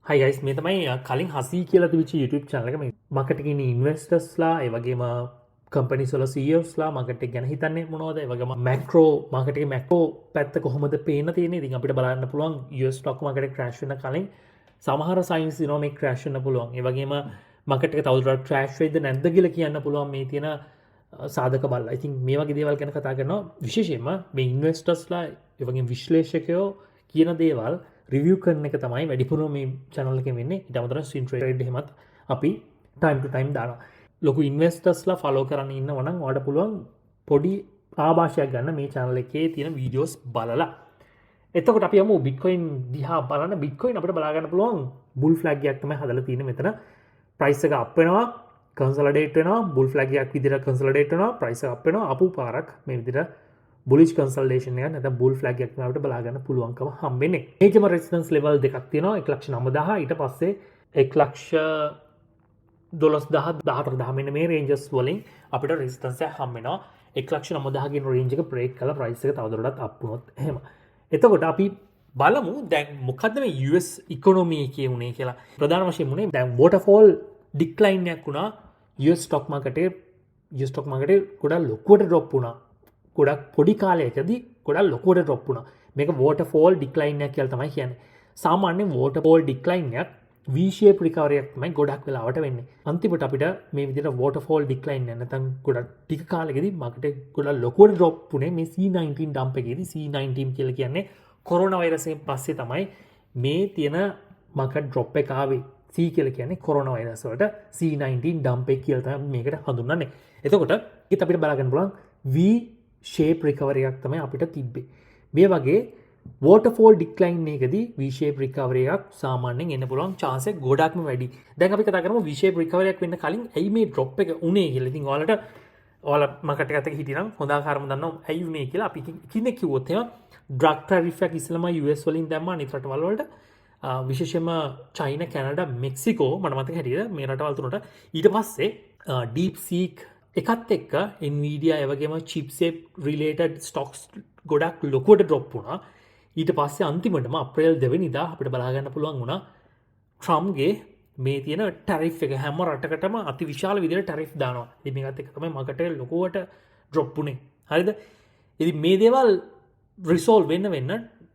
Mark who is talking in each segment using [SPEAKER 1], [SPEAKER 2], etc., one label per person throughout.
[SPEAKER 1] හයි guys මේ තමයි කලින් හසී කියලා තිබිච්ච YouTube channel එක මේ මාකටිං ඉන් ඉන්වෙස්ටර්ස්ලා ඒ වගේම කම්පනීස් වල CEOස්ලා මාකටිං ගැන හිතන්නේ මොනවද ඒ වගේම මැක්‍රෝ මාකටිං මැක්‍රෝ පැත්ත කොහොමද පේන්න තියෙන්නේ ඉතින් අපිට බලන්න පුළුවන් US stock market crash වෙන කලින් සමහර signs දිනවා මේ crash වෙන්න පුළුවන් ඒ වගේම market එක තවදුරටත් crash වෙයිද නැද්ද කියලා කියන්න පුළුවන් මේ තියෙන සාධක බලලා. ඉතින් මේ වගේ දේවල් ගැන කතා කරනවා විශේෂයෙන්ම මේ ඉන්වෙස්ටර්ස්ලා ඒ වගේම විශ්ලේෂකයෝ කියන දේවල් රිවියව් කරන එක තමයි වැඩිපුර මේ channel එකෙන් වෙන්නේ. ඊට අමතරව swing trade එහෙමත් අපි time to time දානවා. ලොකු ඉන්වෙස්ටර්ස්ලා follow කරන්න ඉන්නවා නම් ඔයාලට පුළුවන් පොඩි ආభాෂයක් ගන්න මේ channel එකේ තියෙන videos බලලා. එතකොට අපි යමු Bitcoin දිහා බලන්න. Bitcoin අපිට බලා ගන්න පුළුවන් bull flag එකක් තමයි හදලා තියෙන්නේ මෙතන. price එක up වෙනවා, consolidate වෙනවා, bull flag එකක් විදිහට consolidate වෙනවා, price එක up වෙනවා, අපු පාරක් මේ විදිහට bullish consolidation එක නැත්නම් bull flag එකක් අපිට බලා ගන්න පුළුවන්කම හම්බෙන්නේ. මේකම resistance level දෙකක් තියෙනවා 1,90,000 ඊට පස්සේ 1,12,000 මෙන්න මේ ranges වලින් අපිට resistance එක හම්බ වෙනවා. 1,90,000 කියන range එක break කරලා price එක තවදුරටත් up වුණොත් එහෙම. එතකොට අපි බලමු දැන් මොකද්ද මේ US economy එකේ උනේ කියලා. ප්‍රධාන වශයෙන් උනේ දැන් waterfall decline එකක් වුණා US stock market එකේ ගොඩක් ලොකුවට drop වුණා. ගොඩක් පොඩි කාලයකදී ගොඩක් ලොකුවට drop වුණා. මේක waterfall decline එකක් කියලා තමයි කියන්නේ. සාමාන්‍යයෙන් waterfall decline එකක් V shape recovery එකක් තමයි ගොඩක් වෙලාවට වෙන්නේ. අන්තිමට අපිට මේ විදිහට waterfall decline එක නැත්නම් ගොඩක් ටික කාලෙකදී market එක ගොඩක් ලොකුවට drop වුණේ මේ C19 dump එකේදී. C19 කියලා කියන්නේ කොරෝනා වෛරසයෙන් පස්සේ තමයි මේ තියෙන market drop එක ආවේ. C කියලා කියන්නේ කොරෝනා වෛරස් වලට C19 dump එක කියලා තමයි මේකට හඳුන්වන්නේ. එතකොට ඒත් අපිට බලා ගන්න පුළුවන් V shape recovery එකක් තමයි අපිට තිබ්බේ. මේ වගේ waterfall decline එකදී V shape recovery එකක් සාමාන්‍යයෙන් එන්න පුළුවන් chance එක ගොඩක්ම වැඩි. දැන් අපි කතා කරමු V shape recovery එකක් වෙන්න කලින් ඇයි මේ drop එක උනේ කියලා. ඉතින් ඔයාලා market එකත් එක්ක හිටිනම් හොඳ ආකාරම දන්නවා ඇයි උනේ කියලා. අපි කෙනෙක් කිව්වොත් එහෙම drug tariff එක ඉස්සෙල්ලාම US වලින් දැම්මා අනිත් රටවල් වලට. විශේෂයෙන්ම චයිනා, කැනඩා, මෙක්සිකෝ මට මතක හැටියට මේ රටවල් තුනට. ඊට පස්සේ DeepSeek එකත් එක්ක Nvidia ඒ වගේම chipset related stocks ගොඩක් ලොකුවට drop වුණා. ඊට පස්සේ අන්තිමටම අප්‍රේල් 2 වෙනිදා අපිට බලා ගන්න පුළුවන් වුණා ට්‍රම්ප්ගේ මේ තියෙන ටැරිෆ් එක හැම රටකටම අතිවිශාල විදිහට ටැරිෆ් දානවා. ඉතින් මේකත් එක්ක තමයි මාකට් එක ලොකුවට drop වුණේ. හරිද? ඉතින් මේ දේවල් resolve වෙන්න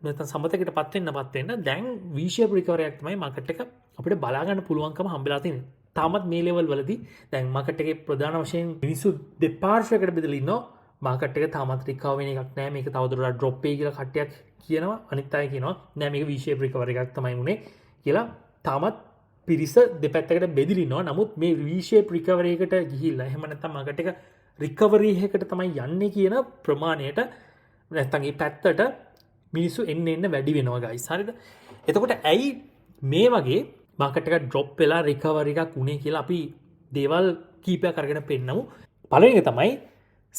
[SPEAKER 1] නැත්නම් සමතයකටපත් වෙන්න දැන් V shape recovery එකක් තමයි මාකට් එක අපිට බලා ගන්න පුළුවන්කම හම්බෙලා තියෙන්නේ. තාමත් මේ ලෙවල් වලදී දැන් මාකට් එකේ ප්‍රධාන වශයෙන් මිනිස්සු දෙපාර්ශ්වයකට බෙදලා ඉන්නවා. මාකට් එක තාමත් රිකවර් වෙන එකක් නෑ. මේක තවදුරටත් drop වෙයි කියලා කට්ටියක් කියනවා. අනිත් අය කියනවා නෑ මේක V shape recovery එකක් තමයි උනේ කියලා. තාමත් පිරිස දෙපැත්තකට බෙදලා ඉන්නවා. නමුත් මේ V shape recovery එකට ගිහිල්ලා එහෙම නැත්නම් මාකට් එක recovery එකකට තමයි යන්නේ කියන ප්‍රමාණයට නැත්නම් මේ පැත්තට මිනිස්සු එන්න වැඩි වෙනවා guys. හරිද? එතකොට ඇයි මේ වගේ මාකට් එක ඩ්‍රොප් වෙලා රිකවරි එකක් උනේ කියලා අපි දේවල් කීපයක් අරගෙන පෙන්නමු. පළවෙනි එක තමයි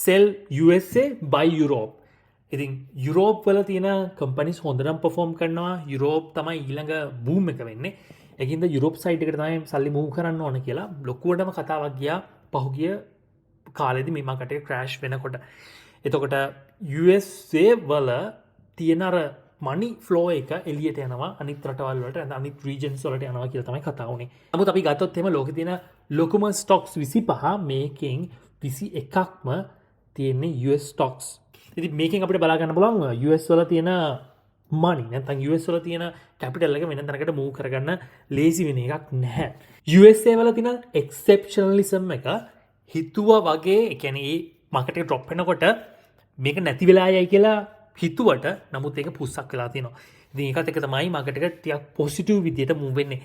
[SPEAKER 1] sell USA buy Europe. ඉතින් යුරෝප් වල තියෙන කම්පැනිස් හොඳටම perform කරනවා. යුරෝප් තමයි ඊළඟ boom එක වෙන්නේ. ඒකින්ද යුරෝප් සයිඩ් එකට තමයි සල්ලි move කරන්න ඕන කියලා ලොකුවටම කතාවක් ගියා පහුගිය කාලෙදී මේ මාකට් එක crash වෙනකොට. එතකොට USA වල තියෙන අර money flow එක එළියට යනවා අනිත් රටවල් වලට අනිත් regions වලට යනවා කියලා තමයි කතා වුනේ. නමුත් අපි ගත්තොත් එහෙම ලෝකේ තියෙන ලොකුම stocks 25 මේකෙන් 21ක්ම තියෙන්නේ US stocks. ඉතින් මේකෙන් අපිට බලා ගන්න පුළුවන් US වල තියෙන money නැත්නම් US වල තියෙන capital එක වෙන තැනකට move කරගන්න lazy වෙන එකක් නැහැ. USA වල තියෙන exceptionalism එක හිතුවා වගේ ඒ කියන්නේ මේ market එක drop වෙනකොට මේක නැති වෙලා යයි කියලා හිතුවට නමුත් ඒක පුස්සක් වෙලා තියෙනවා. ඉතින් ඒකත් එක තමයි මාකට් එක ටිකක් පොසිටිව් විදියට move වෙන්නේ.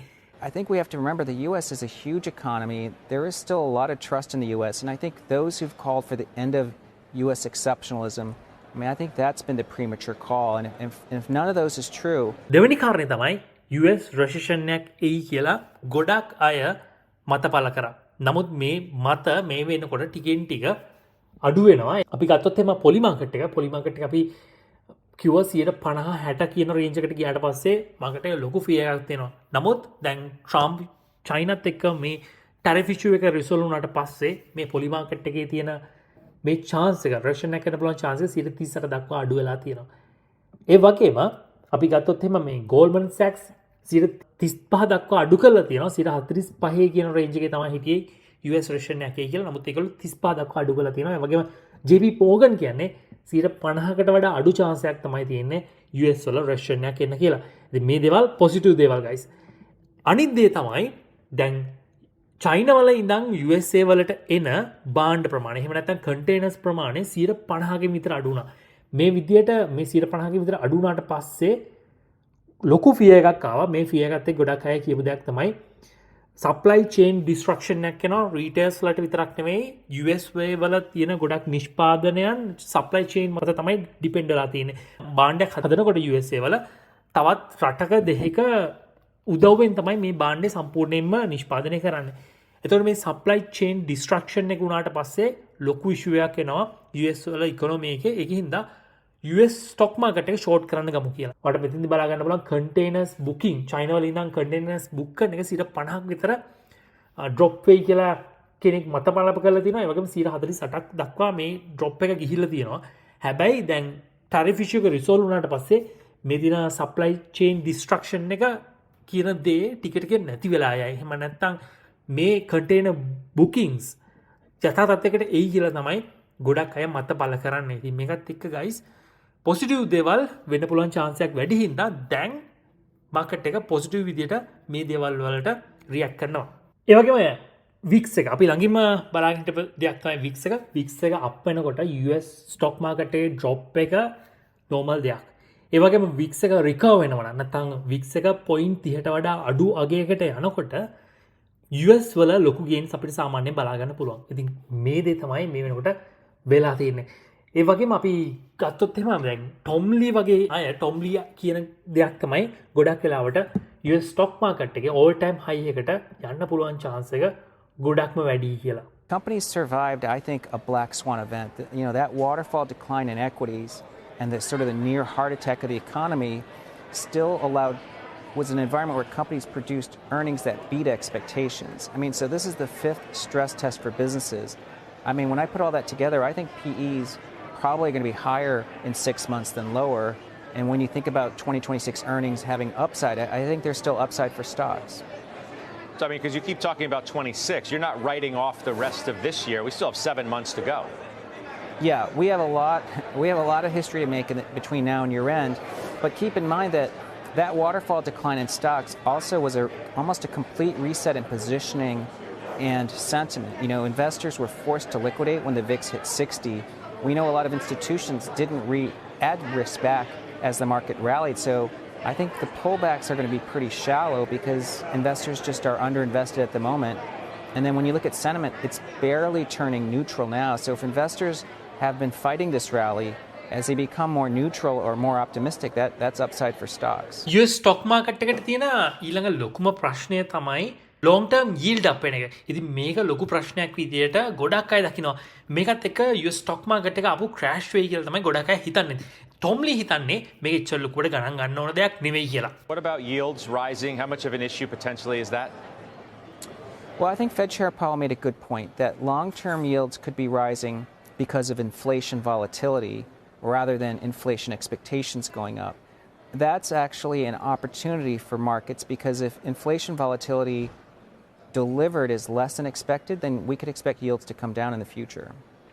[SPEAKER 2] I think we have to remember the US is a huge economy. There is still a lot of trust in the US, and I think those who've called for the end of US exceptionalism, I think that's been the premature call, and if none of those is true.
[SPEAKER 1] දෙවෙනි කාරණේ තමයි US recession එකක් එයි කියලා ගොඩක් අය මත පළ කරා. නමුත් මේ මත මේ වෙනකොට ටිකෙන් ටික අඩු වෙනවා. අපි ගත්තොත් එම පොලි මාකට් එක අපි කිව්වා 50-60 කියන රේන්ජ් එකට ගියාට පස්සේ මාකට් එක ලොකු ෆියර් එකක් තියෙනවා. නමුත් දැන් ට්‍රම්ප් චයිනාත් එක්ක මේ ටැරිෆ් ඉෂුව එක රිසෝල්ව් වුණාට පස්සේ මේ පොලි මාකට් එකේ තියෙන මේ chance එක රෂන් එකකට පුළුවන් chance එක 38% දක්වා අඩු වෙලා තියෙනවා. ඒ වගේම අපි ගත්තොත් එහෙම මේ Goldman Sachs 35 දක්වා අඩු කරලා තියෙනවා. 45 කියන රේන්ජ් එකේ තමයි හිටියේ US රෙෂන් එකේ කියලා. නමුත් ඒගොල්ලෝ 35 දක්වා අඩු කරලා තියෙනවා. ඒ වගේම JP Morgan කියන්නේ 50කට වඩා අඩු chance එකක් තමයි තියෙන්නේ US වල රෙෂන් එකක් එන්න කියලා. ඉතින් මේ දේවල් පොසිටිව් දේවල් guys. අනිත් දේ තමයි දැන් චයින වල ඉඳන් USA වලට එන බාණ්ඩ ප්‍රමාණය එහෙම නැත්නම් කන්ටේනර්ස් ප්‍රමාණය 50කින් විතර අඩු වුණා. මේ විදියට මේ 50කින් විතර අඩු වුණාට පස්සේ ලොකු ෆිය එකක් ආවා. මේ ෆිය එකත් එක්ක ගොඩක් අය කියපු දෙයක් තමයි සප්ලයි චේන් ඩිස්ට්‍රක්ෂන් එකක් වෙනවා. රීටේල්ස් වලට විතරක් නෙමෙයි US වල තියෙන ගොඩක් නිෂ්පාදනයන් සප්ලයි චේන් මත තමයි ඩිපෙන්ඩ් වෙලා තියෙන්නේ. බාණ්ඩයක් හදනකොට USA වල තවත් රටක දෙහික උදව්වෙන් තමයි මේ බාණ්ඩේ සම්පූර්ණයෙන්ම නිෂ්පාදනය කරන්නේ. එතකොට මේ සප්ලයි චේන් ඩිස්ට්‍රක්ෂන් එක වුණාට පස්සේ ලොකු ඉෂුව එකක් එනවා US වල ඉකොනොමි එකේ. ඒකින් හින්දා US ස්ටොක් මාකට් එක ෂෝට් කරන්න ගමු කියලා. ඔයාලට මෙතෙන්දි බලා ගන්න බලන්න කන්ටේනර්ස් බුකින් චයිනා වල ඉඳන් කන්ටේනර්ස් බුක් කරන එක 50ක් විතර ඩ්‍රොප් වෙයි කියලා කෙනෙක් මතපලප කරලා තියෙනවා. ඒ වගේම 48ක් දක්වා මේ ඩ්‍රොප් එක ගිහිල්ලා තියෙනවා. හැබැයි දැන් ටැරිෆ් ඉෂුව එක රිසෝල්ව් වුණාට පස්සේ මේ දින සප්ලයි චේන් ඩිස්ට්‍රක්ෂන් එක කියන දේ ටික ටික නැති වෙලා යයි. එහෙම නැත්නම් මේ කන්ටේනර් බුකින්ග්ස් යථා තත්ත්වයකට එයි කියලා තමයි ගොඩක් අය මත බල කරන්නේ. ඉතින් මේකත් එක්ක guys පොසිටිව් දේවල් වෙන්න පුළුවන් chance එකක් වැඩි හින්දා දැන් මාකට් එක පොසිටිව් විදියට මේ දේවල් වලට රියැක්ට් කරනවා. ඒ වගේම වික්ස් එක අපි ළඟින්ම බලාගෙන හිටපු දෙයක් තමයි වික්ස් එක. වික්ස් එක අප් වෙනකොට US ස්ටොක් මාකට් එකේ ඩ්‍රොප් එක නෝමල් දෙයක්. ඒ වගේම වික්ස් එක රිකවර් වෙනවා නම් නැත්නම් වික්ස් එක 0.30ට වඩා අඩු අගයකට යනකොට US වල ලොකු ගේන්ස් අපිට සාමාන්‍යයෙන් බලා ගන්න පුළුවන්. ඉතින් මේ දේ තමයි මේ වෙනකොට වෙලා තියෙන්නේ. ඒ වගේම අපි ගත්තොත් එහෙම දැන් ටොම්ලි වගේ අය ටොම්ලි කියන දෙයක් තමයි ගොඩක් වෙලාවට US ස්ටොක් මාකට් එකේ all time high එකට යන්න පුළුවන් chance එක ගොඩක්ම වැඩි කියලා.
[SPEAKER 2] Companies survived, I think, a black swan event. You know, that waterfall decline in equities and the sort of the near heart attack of the economy still was an environment where companies produced earnings that beat expectations. I mean, so this is the 5th stress test for businesses. I mean, when I put all that together, I think PE's probably going to be higher in 6 months than lower. And when you think about 2026 earnings having upside, I think there's still upside for stocks.
[SPEAKER 3] So, I mean, because you keep talking about 26, you're not writing off the rest of this year. We still have 7 months to go.
[SPEAKER 2] Yeah, we have a lot of history to make between now and year end. But keep in mind that waterfall decline in stocks also was almost a complete reset in positioning and sentiment. You know, investors were forced to liquidate when the VIX hit 60. We know a lot of institutions didn't add risk back as the market rallied. So I think the pullbacks are going to be pretty shallow because investors just are underinvested at the moment. And then when you look at sentiment, it's barely turning neutral now. So if investors have been fighting this rally, as they become more neutral or more optimistic, that's upside for stocks.
[SPEAKER 1] US stock market එකට තියෙන ඊළඟ ලොකුම ප්‍රශ්නය තමයි long term yield up වෙන එක. ඉතින් මේක ලොකු ප්‍රශ්නයක් විදියට ගොඩක් අය දකිනවා. මේකත් එක්ක US stock market එක ආපු crash වෙයි කියලා තමයි ගොඩක් අය හිතන්නේ. ටොම්ලි හිතන්නේ මේක එච්චර ලොකුවට ගණන් ගන්න ඕන දෙයක් නෙවෙයි කියලා.
[SPEAKER 3] What about yields rising? How much of an issue potentially is that?
[SPEAKER 2] Well, I think Fed Chair Powell made a good point that long-term yields could be rising because of inflation volatility rather than inflation expectations going up. That's actually an opportunity for markets because if inflation volatility delivered is less than expected, then we could expect yields to come down in the future.